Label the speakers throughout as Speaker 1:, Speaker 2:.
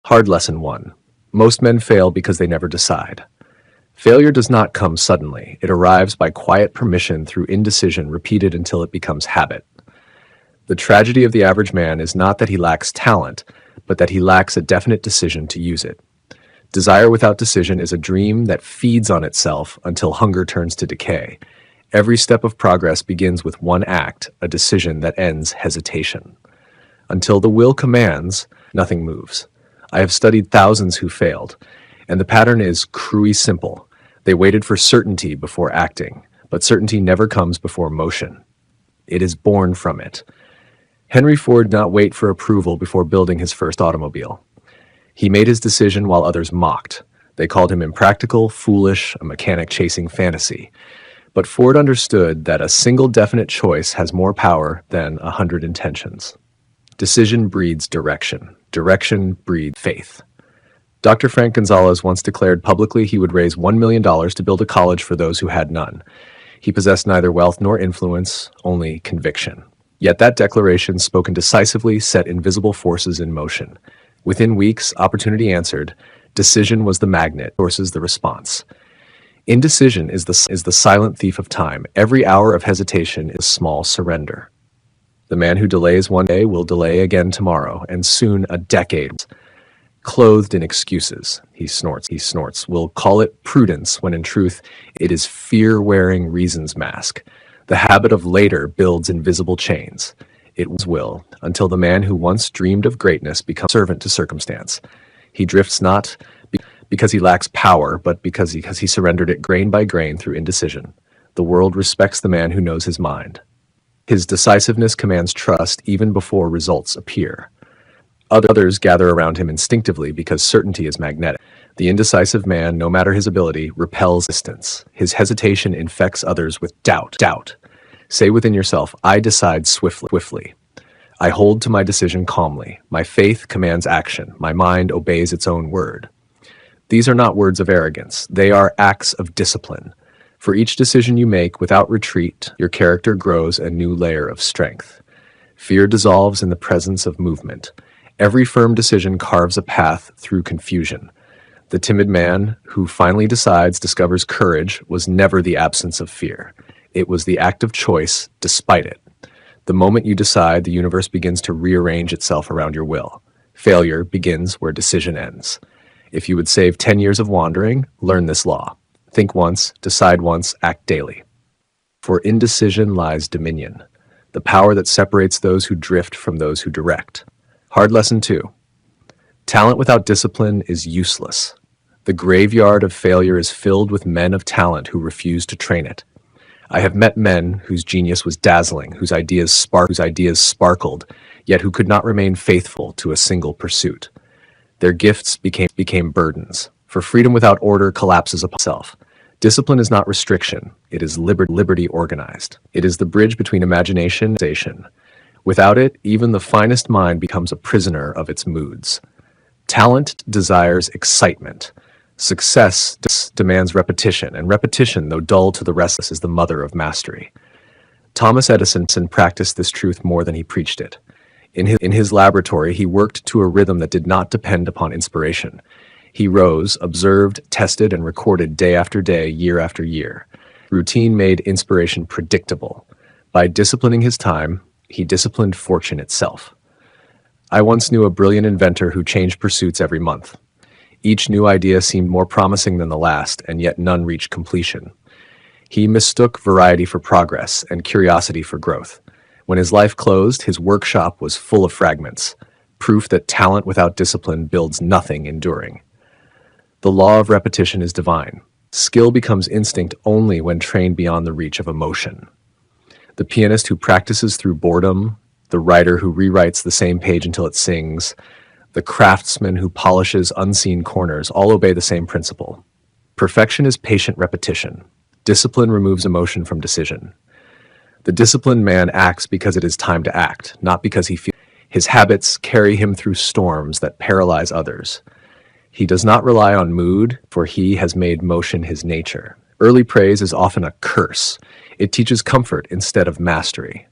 Speaker 1: Hard lesson 1. Most men fail because they never decide. Failure does not come suddenly. It arrives by quiet permission through indecision repeated until it becomes habit. The tragedy of the average man is not that he lacks talent, but that he lacks a definite decision to use it. Desire without decision is a dream that feeds on itself until hunger turns to decay. Every step of progress begins with one act, a decision that ends hesitation. Until the will commands, nothing moves. I have studied thousands who failed, and the pattern is cruelly simple. They waited for certainty before acting, but certainty never comes before motion. It is born from it. Henry Ford did not wait for approval before building his first automobile. He made his decision while others mocked. They called him impractical, foolish, a mechanic chasing fantasy. But Ford understood that a single definite choice has more power than 100 intentions. Decision breeds direction. Direction breeds faith. Dr. Frank Gonzalez once declared publicly he would raise $1 million to build a college for those who had none. He possessed neither wealth nor influence, only conviction. Yet that declaration, spoken decisively, set invisible forces in motion. Within weeks, opportunity answered. Decision was the magnet, forces the response. Indecision is the silent thief of time. Every hour of hesitation is a small surrender. The man who delays one day will delay again tomorrow, and soon a decade. Clothed in excuses, he snorts. We'll call it prudence, when in truth it is fear-wearing reason's mask. The habit of later builds invisible chains. It was will, until the man who once dreamed of greatness becomes servant to circumstance. He drifts not because he lacks power, but because he surrendered it grain by grain through indecision. The world respects the man who knows his mind. His decisiveness commands trust even before results appear. Others gather around him instinctively because certainty is magnetic. The indecisive man, no matter his ability, repels resistance. His hesitation infects others with doubt. Say within yourself, I decide swiftly. I hold to my decision calmly. My faith commands action. My mind obeys its own word. These are not words of arrogance. They are acts of discipline. For each decision you make without retreat, your character grows a new layer of strength. Fear dissolves in the presence of movement. Every firm decision carves a path through confusion. The timid man who finally discovers courage was never the absence of fear. It was the act of choice despite it. The moment you decide, the universe begins to rearrange itself around your will. Failure begins where decision ends. If you would save 10 years of wandering, learn this law. Think once, decide once, act daily. For indecision lies dominion, the power that separates those who drift from those who direct. Hard lesson 2. Talent without discipline is useless. The graveyard of failure is filled with men of talent who refuse to train it. I have met men whose genius was dazzling, whose ideas sparkled, yet who could not remain faithful to a single pursuit. Their gifts became burdens, for freedom without order collapses upon itself. Discipline is not restriction, it is liberty organized. It is the bridge between imagination and realization. Without it, even the finest mind becomes a prisoner of its moods. Talent desires excitement. Success demands repetition, and repetition, though dull to the restless, is the mother of mastery. Thomas Edison practiced this truth more than he preached it. In his laboratory, he worked to a rhythm that did not depend upon inspiration. He rose, observed, tested, and recorded day after day, year after year. Routine made inspiration predictable. By disciplining his time, he disciplined fortune itself. I once knew a brilliant inventor who changed pursuits every month. Each new idea seemed more promising than the last, and yet none reached completion. He mistook variety for progress and curiosity for growth. When his life closed, his workshop was full of fragments, proof that talent without discipline builds nothing enduring. The law of repetition is divine. Skill becomes instinct only when trained beyond the reach of emotion. The pianist who practices through boredom, the writer who rewrites the same page until it sings, the craftsman who polishes unseen corners all obey the same principle. Perfection is patient repetition. Discipline removes emotion from decision. The disciplined man acts because it is time to act, not because he feels. His habits carry him through storms that paralyze others. He does not rely on mood, for he has made motion his nature. Early praise is often a curse. It teaches comfort instead of mastery.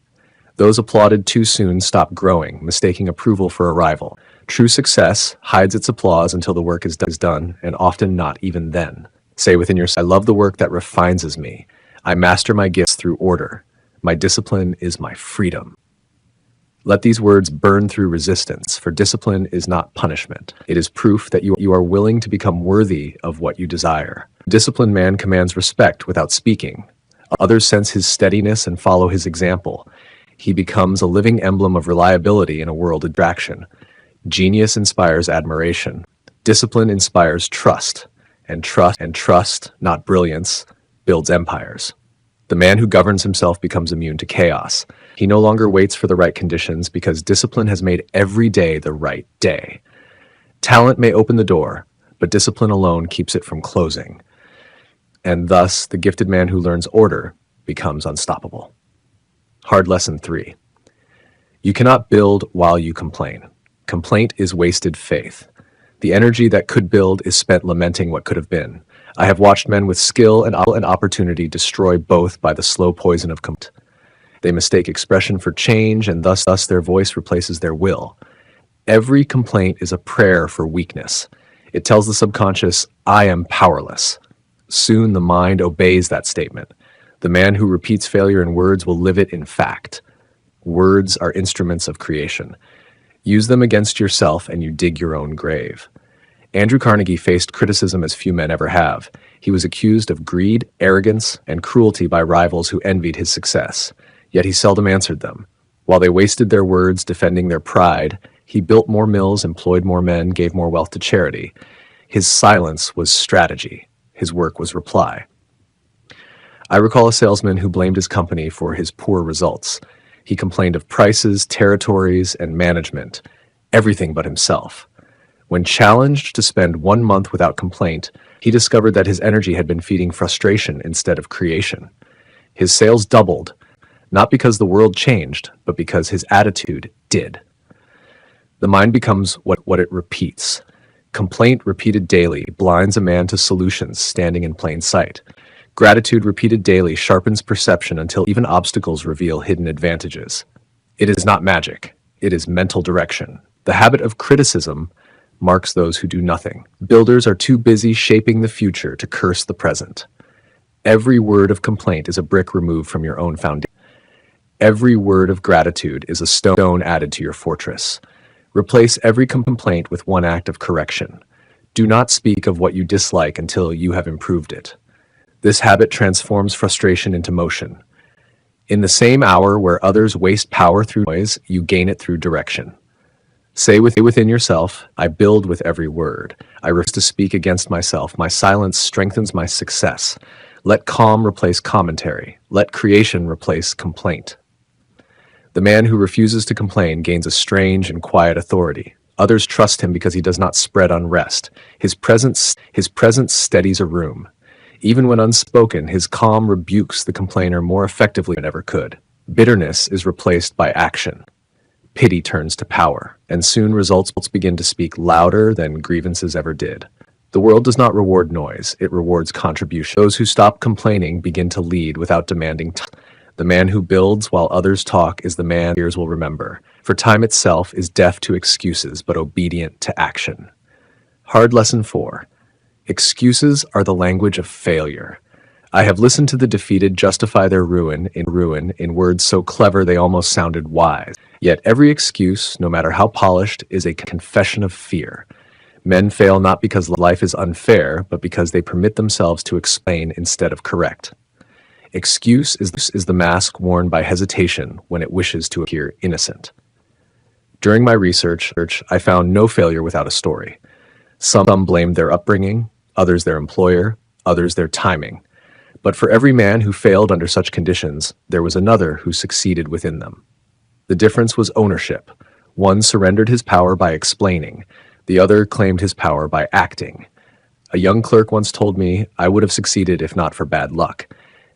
Speaker 1: Those applauded too soon stop growing, mistaking approval for arrival. True success hides its applause until the work is done, and often not even then. Say within yourself, I love the work that refines me. I master my gifts through order. My discipline is my freedom. Let these words burn through resistance, for discipline is not punishment. It is proof that you are willing to become worthy of what you desire. A disciplined man commands respect without speaking. Others sense his steadiness and follow his example. He becomes a living emblem of reliability in a world of distraction. Genius inspires admiration. Discipline inspires trust. And trust, not brilliance, builds empires. The man who governs himself becomes immune to chaos. He no longer waits for the right conditions because discipline has made every day the right day. Talent may open the door, but discipline alone keeps it from closing. And thus, the gifted man who learns order becomes unstoppable. Hard lesson 3. You cannot build while you complain. Complaint is wasted faith. The energy that could build is spent lamenting what could have been. I have watched men with skill and opportunity destroy both by the slow poison of complaint. They mistake expression for change, and thus their voice replaces their will. Every complaint is a prayer for weakness. It tells the subconscious, I am powerless. Soon the mind obeys that statement. The man who repeats failure in words will live it in fact. Words are instruments of creation. Use them against yourself and you dig your own grave. Andrew Carnegie faced criticism as few men ever have. He was accused of greed, arrogance, and cruelty by rivals who envied his success. Yet he seldom answered them. While they wasted their words defending their pride, he built more mills, employed more men, gave more wealth to charity. His silence was strategy. His work was reply. I recall a salesman who blamed his company for his poor results. He complained of prices, territories, and management, everything but himself. When challenged to spend 1 month without complaint, he discovered that his energy had been feeding frustration instead of creation. His sales doubled, not because the world changed, but because his attitude did. The mind becomes what it repeats. Complaint repeated daily blinds a man to solutions standing in plain sight. Gratitude repeated daily sharpens perception until even obstacles reveal hidden advantages. It is not magic. It is mental direction. The habit of criticism marks those who do nothing. Builders are too busy shaping the future to curse the present. Every word of complaint is a brick removed from your own foundation. Every word of gratitude is a stone added to your fortress. Replace every complaint with one act of correction. Do not speak of what you dislike until you have improved it. This habit transforms frustration into motion. In the same hour where others waste power through noise, you gain it through direction. Say within yourself, I build with every word. I refuse to speak against myself. My silence strengthens my success. Let calm replace commentary. Let creation replace complaint. The man who refuses to complain gains a strange and quiet authority. Others trust him because he does not spread unrest. His presence steadies a room. Even when unspoken, his calm rebukes the complainer more effectively than ever could. Bitterness is replaced by action. Pity turns to power, and soon results begin to speak louder than grievances ever did. The world does not reward noise, it rewards contribution. Those who stop complaining begin to lead without demanding time. The man who builds while others talk is the man years will remember, for time itself is deaf to excuses but obedient to action. Hard lesson 4. Excuses are the language of failure. I have listened to the defeated justify their ruin in words so clever they almost sounded wise. Yet every excuse, no matter how polished, is a confession of fear. Men fail not because life is unfair, but because they permit themselves to explain instead of correct. Excuse is the mask worn by hesitation when it wishes to appear innocent. During my research, I found no failure without a story. Some blamed their upbringing, others their employer, others their timing. But for every man who failed under such conditions, there was another who succeeded within them. The difference was ownership. One surrendered his power by explaining. The other claimed his power by acting. A young clerk once told me I would have succeeded if not for bad luck.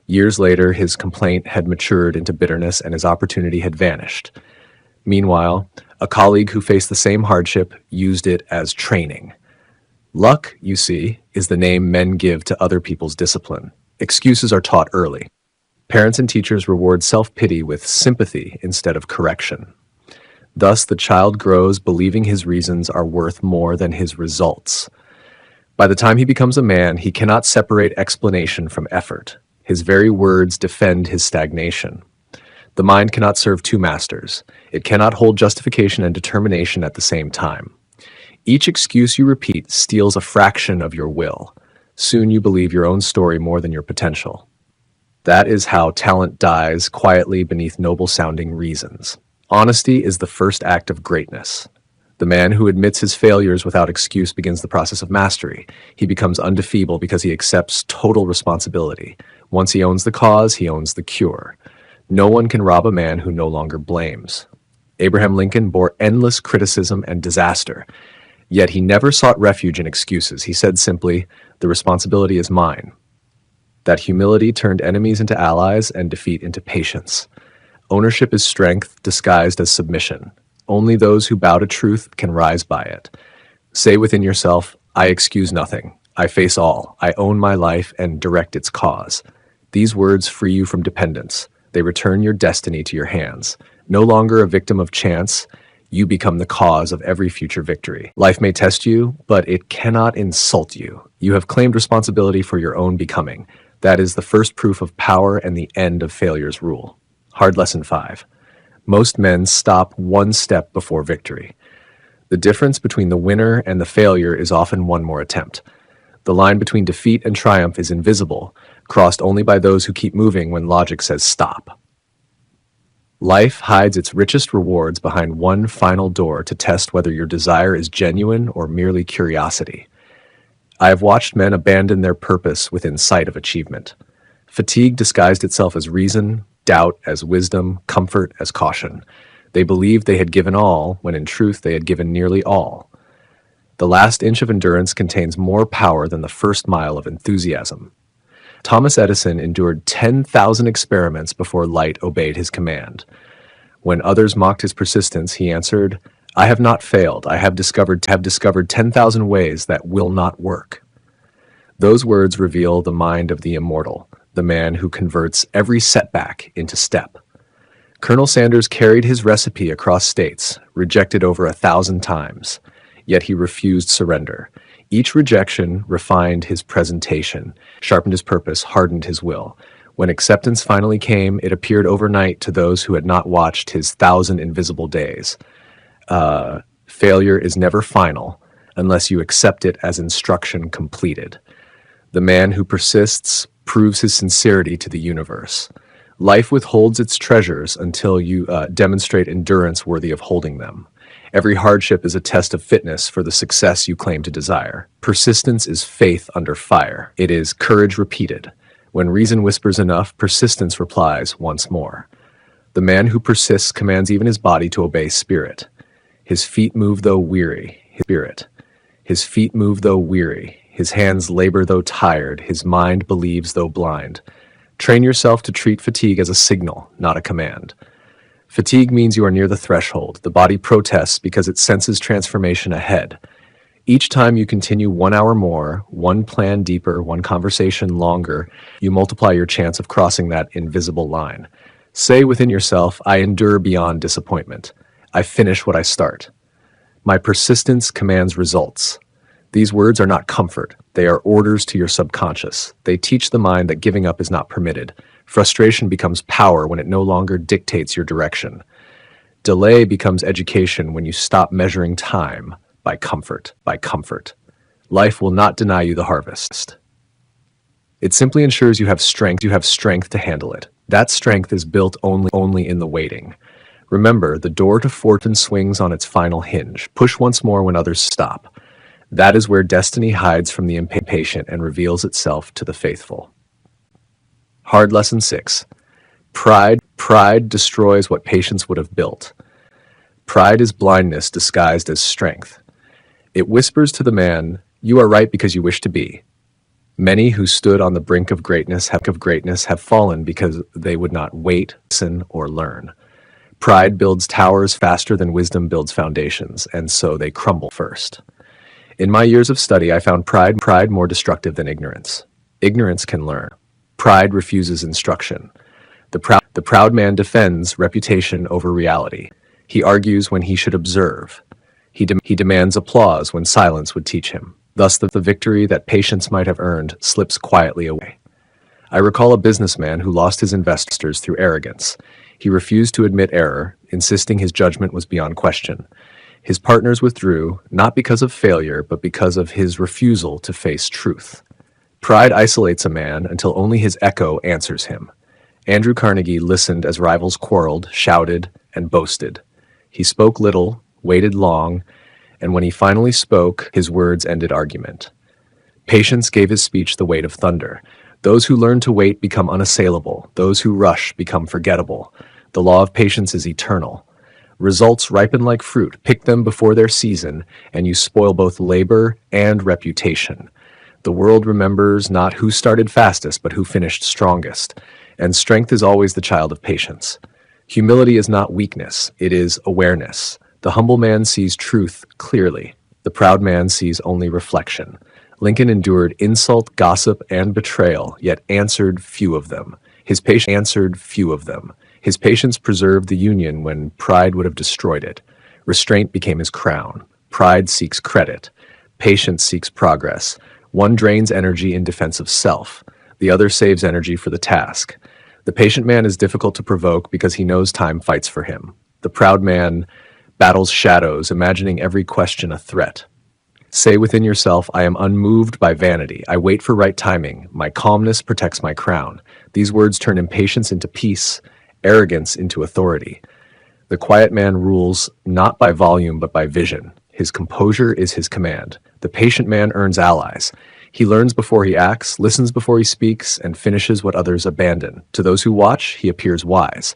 Speaker 1: Years later, his complaint had matured into bitterness and his opportunity had vanished. Meanwhile, a colleague who faced the same hardship used it as training. Luck, you see, is the name men give to other people's discipline. Excuses are taught early. Parents and teachers reward self-pity with sympathy instead of correction. Thus, the child grows believing his reasons are worth more than his results. By the time he becomes a man, he cannot separate explanation from effort. His very words defend his stagnation. The mind cannot serve two masters. It cannot hold justification and determination at the same time. Each excuse you repeat steals a fraction of your will. Soon you believe your own story more than your potential. That is how talent dies quietly beneath noble-sounding reasons. Honesty is the first act of greatness. The man who admits his failures without excuse begins the process of mastery. He becomes undefeatable because he accepts total responsibility. Once he owns the cause, he owns the cure. No one can rob a man who no longer blames. Abraham Lincoln bore endless criticism and disaster, yet he never sought refuge in excuses. He said simply, "The responsibility is mine." That humility turned enemies into allies and defeat into patience. Ownership is strength disguised as submission. Only those who bow to truth can rise by it. Say within yourself, "I excuse nothing. I face all. I own my life and direct its cause." These words free you from dependence. They return your destiny to your hands. No longer a victim of chance, you become the cause of every future victory. Life may test you, but it cannot insult you. You have claimed responsibility for your own becoming. That is the first proof of power and the end of failure's rule. Hard lesson 5. Most men stop one step before victory. The difference between the winner and the failure is often one more attempt. The line between defeat and triumph is invisible, crossed only by those who keep moving when logic says stop. Life hides its richest rewards behind one final door to test whether your desire is genuine or merely curiosity. I have watched men abandon their purpose within sight of achievement. Fatigue disguised itself as reason, doubt as wisdom, comfort as caution. They believed they had given all, when in truth they had given nearly all. The last inch of endurance contains more power than the first mile of enthusiasm. Thomas Edison endured 10,000 experiments before light obeyed his command. When others mocked his persistence, he answered, "I have not failed. I have discovered 10,000 ways that will not work." Those words reveal the mind of the immortal, the man who converts every setback into step. Colonel Sanders carried his recipe across states, rejected over 1,000 times, yet he refused surrender. Each rejection refined his presentation, sharpened his purpose, hardened his will. When acceptance finally came, it appeared overnight to those who had not watched his 1,000 invisible days. Failure is never final unless you accept it as instruction completed. The man who persists proves his sincerity to the universe. Life withholds its treasures until you demonstrate endurance worthy of holding them. Every hardship is a test of fitness for the success you claim to desire. Persistence is faith under fire. It is courage repeated. When reason whispers enough, persistence replies once more. The man who persists commands even his body to obey spirit. His feet move though weary, his spirit. His feet move though weary. His hands labor though tired. His mind believes though blind. Train yourself to treat fatigue as a signal, not a command. Fatigue means you are near the threshold. The body protests because it senses transformation ahead. Each time you continue 1 hour more, one plan deeper, one conversation longer, you multiply your chance of crossing that invisible line. Say within yourself, "I endure beyond disappointment. I finish what I start. My persistence commands results." These words are not comfort. They are orders to your subconscious. They teach the mind that giving up is not permitted. Frustration becomes power when it no longer dictates your direction. Delay becomes education when you stop measuring time by comfort. Life will not deny you the harvest. It simply ensures you have strength to handle it. That strength is built only in the waiting. Remember, the door to fortune swings on its final hinge. Push once more when others stop. That is where destiny hides from the impatient and reveals itself to the faithful. Hard lesson 6. Pride destroys what patience would have built. Pride is blindness disguised as strength. It whispers to the man, "You are right because you wish to be." Many who stood on the brink of greatness have fallen because they would not wait, listen, or learn. Pride builds towers faster than wisdom builds foundations, and so they crumble first. In my years of study, I found pride more destructive than ignorance. Ignorance can learn. Pride refuses instruction. The proud man defends reputation over reality. He argues when he should observe. He demands applause when silence would teach him. Thus, the victory that patience might have earned slips quietly away. I recall a businessman who lost his investors through arrogance. He refused to admit error, insisting his judgment was beyond question. His partners withdrew, not because of failure, but because of his refusal to face truth. Pride isolates a man until only his echo answers him. Andrew Carnegie listened as rivals quarreled, shouted, and boasted. He spoke little, waited long, and when he finally spoke, his words ended argument. Patience gave his speech the weight of thunder. Those who learn to wait become unassailable. Those who rush become forgettable. The law of patience is eternal. Results ripen like fruit. Pick them before their season, and you spoil both labor and reputation. The world remembers not who started fastest, but who finished strongest. And strength is always the child of patience. Humility is not weakness, it is awareness. The humble man sees truth clearly. The proud man sees only reflection. Lincoln endured insult, gossip, and betrayal, yet answered few of them. His patience preserved the Union when pride would have destroyed it. Restraint became his crown. Pride seeks credit. Patience seeks progress. One drains energy in defense of self. The other saves energy for the task. The patient man is difficult to provoke because he knows time fights for him. The proud man battles shadows, imagining every question a threat. Say within yourself, I am unmoved by vanity. I wait for right timing. My calmness protects my crown. These words turn impatience into peace, arrogance into authority. The quiet man rules not by volume but by vision. His composure is his command. The patient man earns allies. He learns before he acts, listens before he speaks, and finishes what others abandon. To those who watch, he appears wise.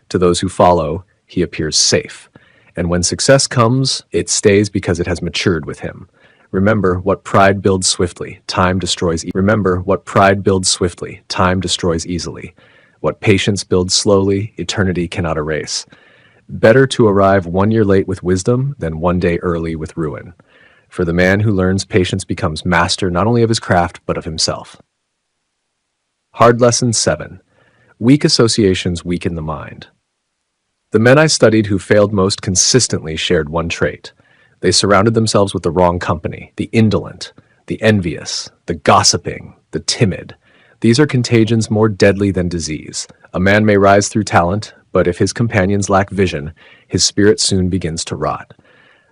Speaker 1: To those who follow, he appears safe. And when success comes, it stays because it has matured with him. Remember what pride builds swiftly, time destroys easily. What patience builds slowly, eternity cannot erase. Better to arrive 1 year late with wisdom than 1 day early with ruin. For the man who learns patience becomes master not only of his craft, but of himself. Hard Lesson 7. Weak associations weaken the mind. The men I studied who failed most consistently shared one trait. They surrounded themselves with the wrong company, the indolent, the envious, the gossiping, the timid. These are contagions more deadly than disease. A man may rise through talent, but if his companions lack vision, his spirit soon begins to rot.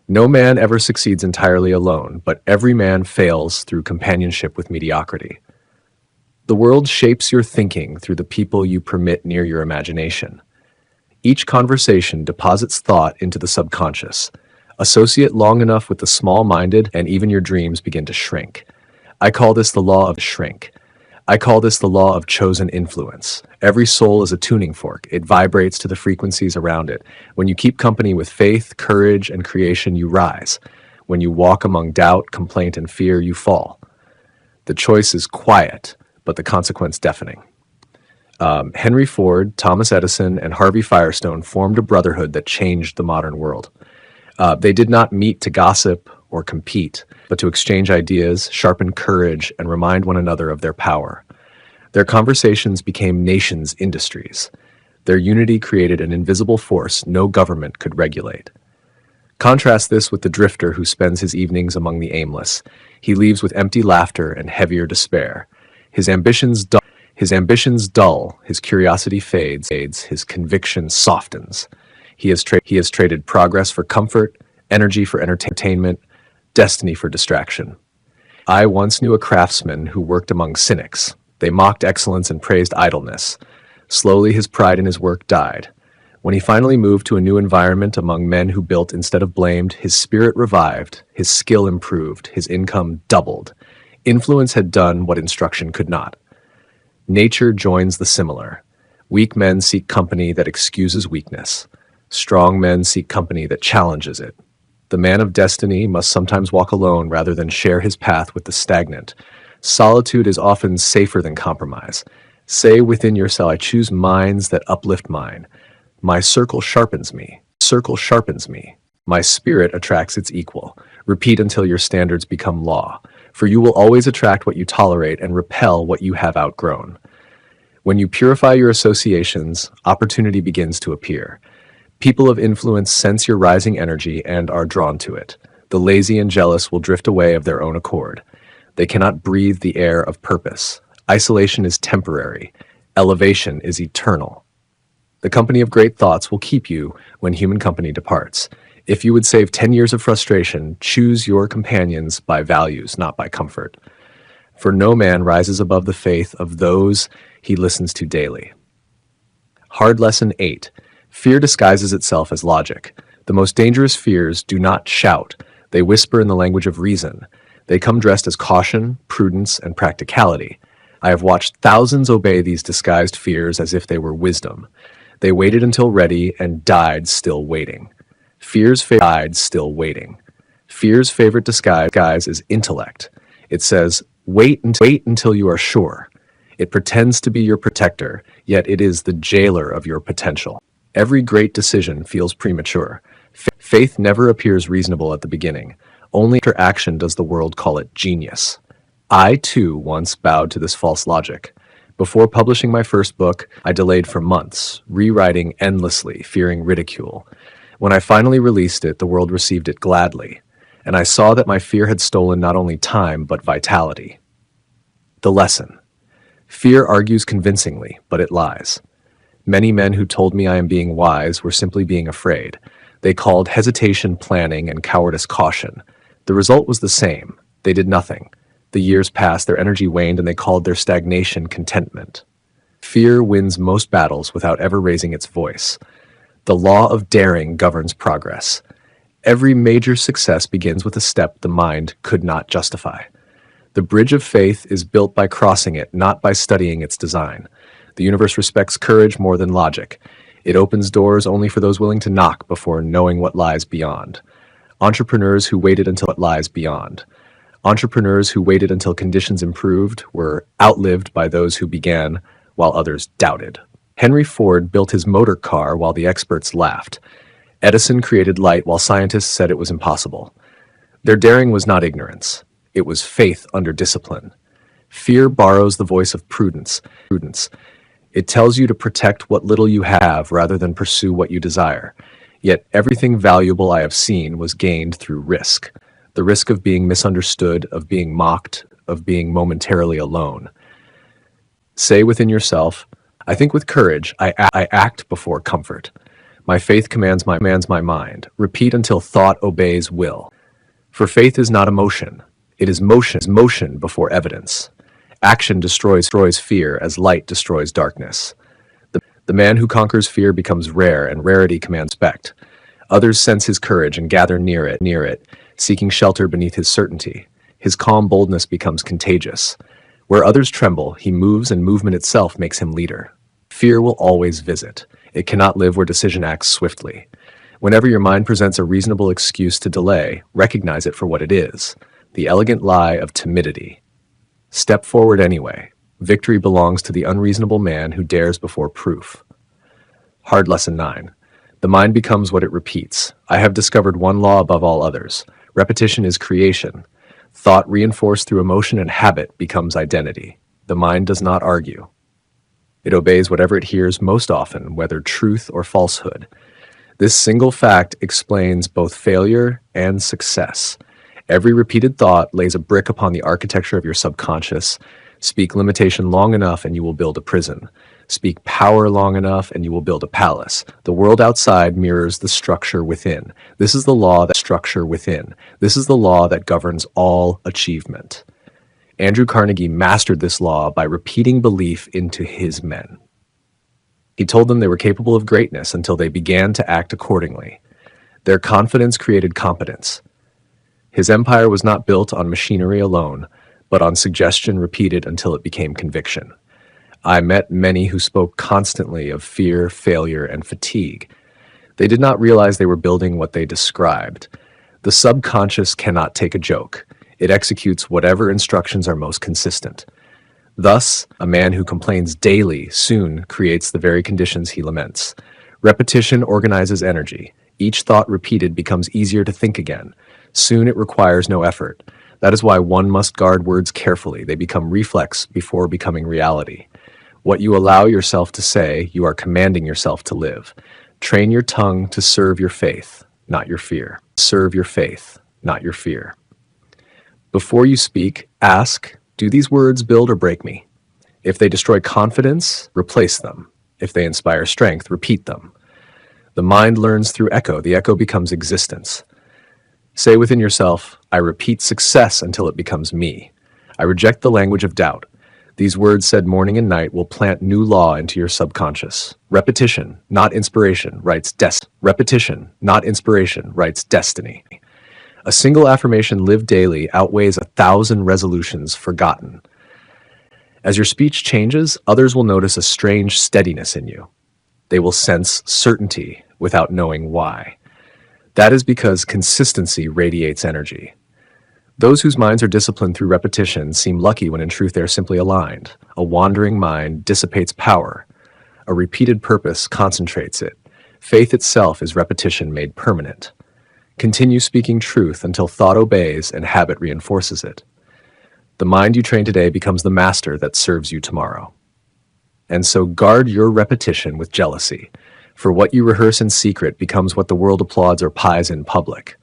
Speaker 1: No man ever succeeds entirely alone, but every man fails through companionship with mediocrity. The world shapes your thinking through the people you permit near your imagination. Each conversation deposits thought into the subconscious. Associate long enough with the small-minded, and even your dreams begin to shrink. I call this the law of chosen influence. Every soul is a tuning fork. It vibrates to the frequencies around it. When you keep company with faith, courage, and creation, you rise. When you walk among doubt, complaint, and fear, you fall. The choice is quiet, but the consequence deafening. Henry Ford, Thomas Edison, and Harvey Firestone formed a brotherhood that changed the modern world. They did not meet to gossip or compete, but to exchange ideas, sharpen courage, and remind one another of their power. Their conversations became nations' industries. Their unity created an invisible force no government could regulate. Contrast this with the drifter who spends his evenings among the aimless. He leaves with empty laughter and heavier despair. His ambitions dull, his curiosity fades, his conviction softens. He has traded progress for comfort, energy for entertainment, destiny for distraction. I once knew a craftsman who worked among cynics. They mocked excellence and praised idleness. Slowly, his pride in his work died. When he finally moved to a new environment among men who built instead of blamed, his spirit revived, his skill improved, his income doubled. Influence had done what instruction could not. Nature joins the similar. Weak men seek company that excuses weakness. Strong men seek company that challenges it. The man of destiny must sometimes walk alone rather than share his path with the stagnant. Solitude is often safer than compromise. Say within yourself, I choose minds that uplift mine. My circle sharpens me. My spirit attracts its equal. Repeat until your standards become law. For you will always attract what you tolerate and repel what you have outgrown. When you purify your associations, opportunity begins to appear. People of influence sense your rising energy and are drawn to it. The lazy and jealous will drift away of their own accord. They cannot breathe the air of purpose. Isolation is temporary. Elevation is eternal. The company of great thoughts will keep you when human company departs. If you would save 10 years of frustration, choose your companions by values, not by comfort. For no man rises above the faith of those he listens to daily. Hard lesson 8. Fear disguises itself as logic. The most dangerous fears do not shout. They whisper in the language of reason. They come dressed as caution, prudence, and practicality. I have watched thousands obey these disguised fears as if they were wisdom. They waited until ready and died still waiting. Fear's favorite disguise is intellect. It says, wait until you are sure. It pretends to be your protector, yet it is the jailer of your potential. Every great decision feels premature. Faith never appears reasonable at the beginning. Only after action does the world call it genius. I, too, once bowed to this false logic. Before publishing my first book, I delayed for months, rewriting endlessly, fearing ridicule. When I finally released it, the world received it gladly, and I saw that my fear had stolen not only time, but vitality. The lesson. Fear argues convincingly, but it lies. Many men who told me I am being wise were simply being afraid. They called hesitation planning and cowardice caution. The result was the same. They did nothing. The years passed, their energy waned, and they called their stagnation contentment. Fear wins most battles without ever raising its voice. The law of daring governs progress. Every major success begins with a step the mind could not justify. The bridge of faith is built by crossing it, not by studying its design. The universe respects courage more than logic. It opens doors only for those willing to knock before knowing what lies beyond. Entrepreneurs who waited until it lies beyond. Entrepreneurs who waited until conditions improved were outlived by those who began while others doubted. Henry Ford built his motor car while the experts laughed. Edison created light while scientists said it was impossible. Their daring was not ignorance. It was faith under discipline. Fear borrows the voice of prudence. It tells you to protect what little you have rather than pursue what you desire. Yet everything valuable I have seen was gained through risk. The risk of being misunderstood, of being mocked, of being momentarily alone. Say within yourself, I think with courage, I act before comfort. My faith commands my mind. Repeat until thought obeys will. For faith is not emotion. It is motion before evidence. Action destroys fear as light destroys darkness. The man who conquers fear becomes rare, and rarity commands respect. Others sense his courage and gather near it, seeking shelter beneath his certainty. His calm boldness becomes contagious. Where others tremble, he moves, and movement itself makes him leader. Fear will always visit. It cannot live where decision acts swiftly. Whenever your mind presents a reasonable excuse to delay, recognize it for what it is, the elegant lie of timidity. Step forward anyway. Victory belongs to the unreasonable man who dares before proof. Hard lesson 9. The mind becomes what it repeats. I have discovered one law above all others. Repetition is creation. Thought reinforced through emotion and habit becomes identity. The mind does not argue. It obeys whatever it hears most often, whether truth or falsehood. This single fact explains both failure and success. Every repeated thought lays a brick upon the architecture of your subconscious. Speak limitation long enough and you will build a prison. Speak power long enough and you will build a palace. The world outside mirrors the structure within. This is the law that governs all achievement. Andrew Carnegie mastered this law by repeating belief into his men. He told them they were capable of greatness until they began to act accordingly. Their confidence created competence. His empire was not built on machinery alone, but on suggestion repeated until it became conviction. I met many who spoke constantly of fear, failure, and fatigue. They did not realize they were building what they described. The subconscious cannot take a joke. It executes whatever instructions are most consistent. Thus, a man who complains daily soon creates the very conditions he laments. Repetition organizes energy. Each thought repeated becomes easier to think again. Soon it requires no effort. That is why one must guard words carefully. They become reflex before becoming reality. What you allow yourself to say, you are commanding yourself to live. Train your tongue to serve your faith, not your fear. Serve your faith, not your fear. Before you speak, ask, do these words build or break me? If they destroy confidence, replace them. If they inspire strength, repeat them. The mind learns through echo. The echo becomes existence. Say within yourself, I repeat success until it becomes me. I reject the language of doubt. These words said morning and night will plant new law into your subconscious. Repetition, not inspiration, writes Repetition, not inspiration, writes destiny. A single affirmation lived daily outweighs 1,000 resolutions forgotten. As your speech changes, others will notice a strange steadiness in you. They will sense certainty without knowing why. That is because consistency radiates energy. Those whose minds are disciplined through repetition seem lucky when in truth they are simply aligned. A wandering mind dissipates power. A repeated purpose concentrates it. Faith itself is repetition made permanent. Continue speaking truth until thought obeys and habit reinforces it. The mind you train today becomes the master that serves you tomorrow. And so guard your repetition with jealousy, for what you rehearse in secret becomes what the world applauds or pies in public.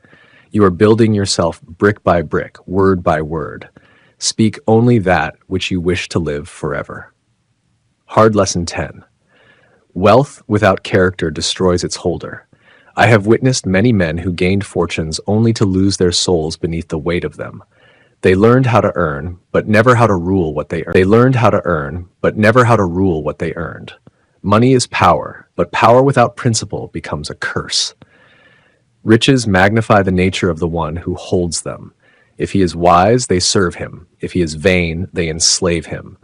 Speaker 1: You are building yourself brick by brick, word by word. Speak only that which you wish to live forever. Hard Lesson 10. Wealth without character destroys its holder. I have witnessed many men who gained fortunes only to lose their souls beneath the weight of them. They learned how to earn, but never how to rule what they earned. Money is power, but power without principle becomes a curse. Riches magnify the nature of the one who holds them. If he is wise, they serve him. If he is vain, they enslave him.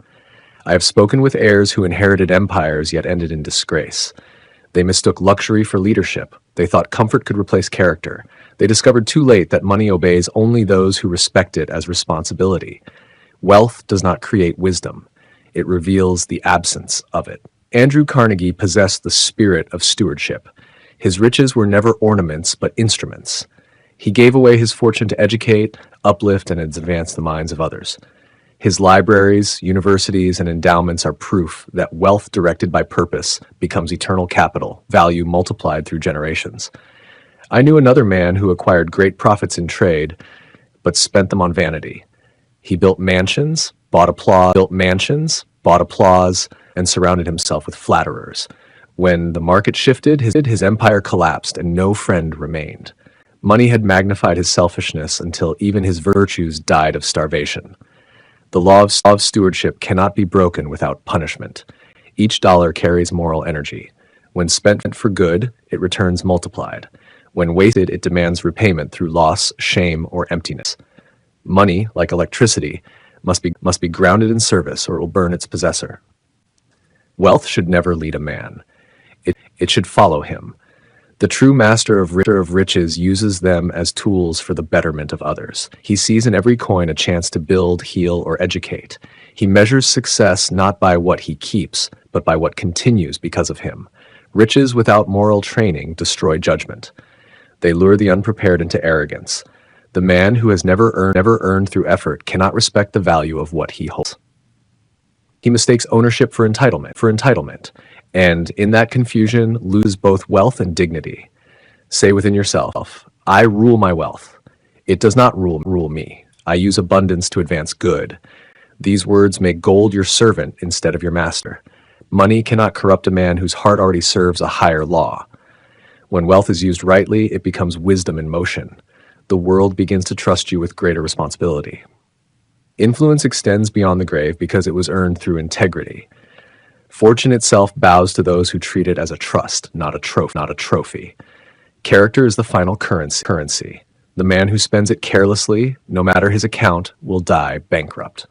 Speaker 1: I have spoken with heirs who inherited empires yet ended in disgrace. They mistook luxury for leadership. They thought comfort could replace character. They discovered too late that money obeys only those who respect it as responsibility. Wealth does not create wisdom. It reveals the absence of it. Andrew Carnegie possessed the spirit of stewardship. His riches were never ornaments, but instruments. He gave away his fortune to educate, uplift, and advance the minds of others. His libraries, universities, and endowments are proof that wealth directed by purpose becomes eternal capital, value multiplied through generations. I knew another man who acquired great profits in trade, but spent them on vanity. He built mansions, bought applause, and surrounded himself with flatterers. When the market shifted, his empire collapsed and no friend remained. Money had magnified his selfishness until even his virtues died of starvation. The law of stewardship cannot be broken without punishment. Each dollar carries moral energy. When spent for good, it returns multiplied. When wasted, it demands repayment through loss, shame, or emptiness. Money, like electricity, must be grounded in service or it will burn its possessor. Wealth should never lead a man. It should follow him. The true master of riches uses them as tools for the betterment of others. He sees in every coin a chance to build, heal, or educate. He measures success not by what he keeps, but by what continues because of him. Riches without moral training destroy judgment. They lure the unprepared into arrogance. The man who has never earned through effort cannot respect the value of what he holds. He mistakes ownership for entitlement, and in that confusion loses both wealth and dignity. Say within yourself, I rule my wealth. It does not rule me. I use abundance to advance good. These words make gold your servant instead of your master. Money cannot corrupt a man whose heart already serves a higher law. When wealth is used rightly, it becomes wisdom in motion. The world begins to trust you with greater responsibility. Influence extends beyond the grave because it was earned through integrity. Fortune itself bows to those who treat it as a trust, not a trophy. Character is the final currency. The man who spends it carelessly, no matter his account, will die bankrupt.